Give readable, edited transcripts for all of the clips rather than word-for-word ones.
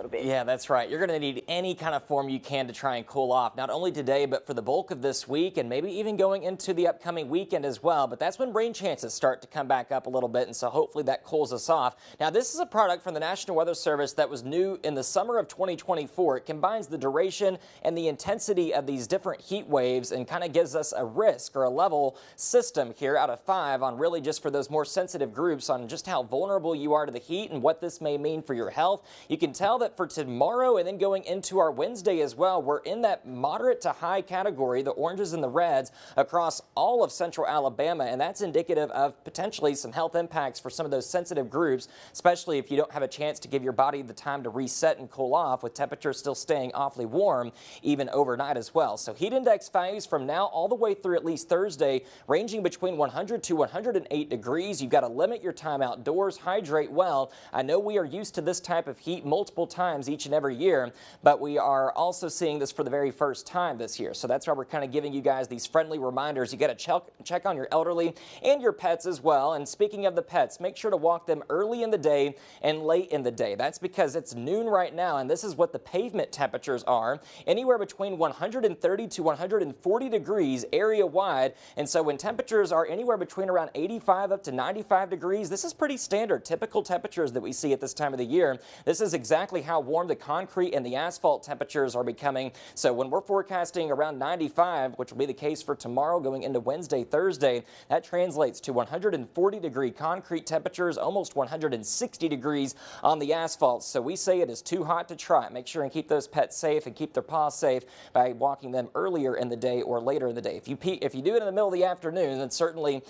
little bit. Yeah, that's right. You're going to need any kind of form you can to try and cool off, not only today, but for the bulk of this week and maybe even going into the upcoming weekend as well. But that's when rain chances start to come back up a little bit, and so hopefully that cools us off. Now, this is a product from the National Weather Service that was new in the summer of 2024. It combines the duration and the intensity of these different heat waves and kind of gives us a risk or a level system here out of 5 on really just for those more sensitive groups on just how vulnerable you are to the heat and what this may mean for your health. You can tell that for tomorrow and then going into our Wednesday as well, we're in that moderate to high category, the oranges and the reds across all of central Alabama, and that's indicative of potentially some health impacts for some of those sensitive groups, especially if you don't have a chance to give your body the time to reset and cool off, with temperatures still staying awfully warm even overnight as well. So heat index values from now all the way through at least Thursday ranging between 100 to 108 degrees. You've got to limit your time outdoors, hydrate well. I know we are used to this type of heat multiple times each and every year, but we are also seeing this for the very first time this year. So that's why we're kind of giving you guys these friendly reminders. You got to check on your elderly and your pets as well. And speaking of the pets, make sure to walk them early in the day and late in the day. That's because it's noon right now, and this is what the pavement temperatures are, anywhere between 130 to 140 degrees area wide. And so when temperatures are anywhere between around 85 up to 95 degrees, this is pretty standard, typical temperatures that we see at this time of the year. This is exactly how warm the concrete and the asphalt temperatures are becoming. So when we're forecasting around 95, which will be the case for tomorrow going into Wednesday, Thursday, that translates to 140 degree concrete temperatures, almost 160 degrees on the asphalt. So we say it is too hot to try. Make sure and keep those pets safe and keep their paws safe by walking them earlier in the day or later in the day. If you do it in the middle of the afternoon, then certainly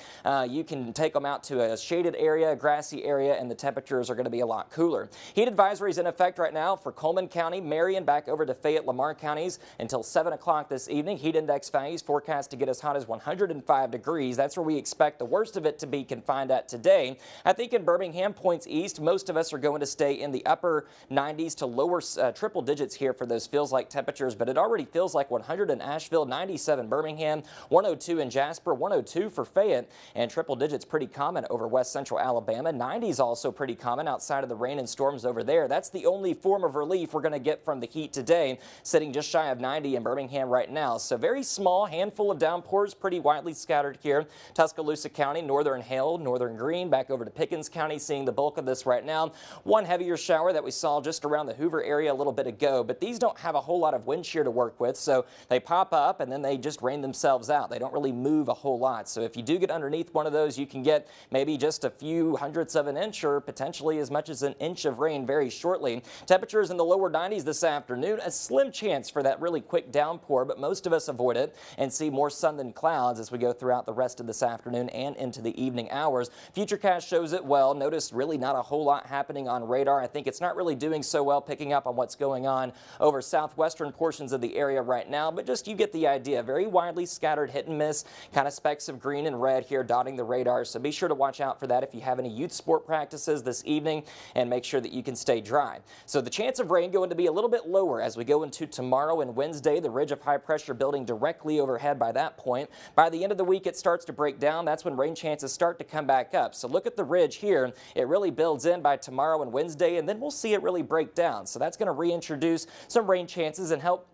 you can take them out to a shaded area, a grassy area, and the temperatures are going to be a lot cooler. Heat advisories in effect right now for Coleman County, Marion, back over to Fayette, Lamar counties until 7 o'clock this evening. Heat index values forecast to get as hot as 105 degrees. That's where we expect the worst of it to be confined at today. I think in Birmingham, points east, most of us are going to stay in the upper 90s to lower triple digits here for those feels-like temperatures, but it already feels like 100 in Asheville, 97 Birmingham, 102 in Jasper, 102 for Fayette, and triple digits pretty common over west central Alabama. 90s also pretty common outside of the rain and storms over there. That's the only form of relief we're going to get from the heat today, sitting just shy of 90 in Birmingham right now. So very small handful of downpours, pretty widely scattered here. Tuscaloosa County, northern Hale, northern Greene, back over to Pickens County, seeing the bulk of this right now. One heavier shower that we saw just around the Hoover area a little bit ago, but these don't have a whole lot of wind shear to work with, so they pop up and then they just rain themselves out. They don't really move a whole lot. So if you do get underneath one of those, you can get maybe just a few hundredths of an inch or potentially as much as an inch of rain very shortly. Temperatures in the lower 90s this afternoon. A slim chance for that really quick downpour, but most of us avoid it and see more sun than clouds as we go throughout the rest of this afternoon and into the evening hours. Futurecast shows it well. Notice really not a whole lot happening on radar. I think it's not really doing so well picking up on what's going on over southwestern portions of the area right now, but just you get the idea. Very widely scattered hit and miss, kind of specks of green and red here dotting the radar. So be sure to watch out for that if you have any youth sport practices this evening, and make sure that you can stay dry. So the chance of rain going to be a little bit lower as we go into tomorrow and Wednesday. The ridge of high pressure building directly overhead by that point. By the end of the week, it starts to break down. That's when rain chances start to come back up. So look at the ridge here. It really builds in by tomorrow and Wednesday, and then we'll see it really break down. So that's going to reintroduce some rain chances and help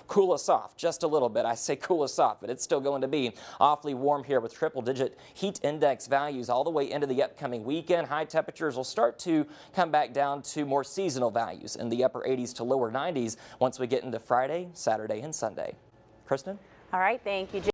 cool us off just a little bit. I say cool us off, but it's still going to be awfully warm here with triple-digit heat index values all the way into the upcoming weekend. High temperatures will start to come back down to more seasonal values in the upper 80s to lower 90s once we get into Friday, Saturday, and Sunday. Kristen? All right, thank you, Jim.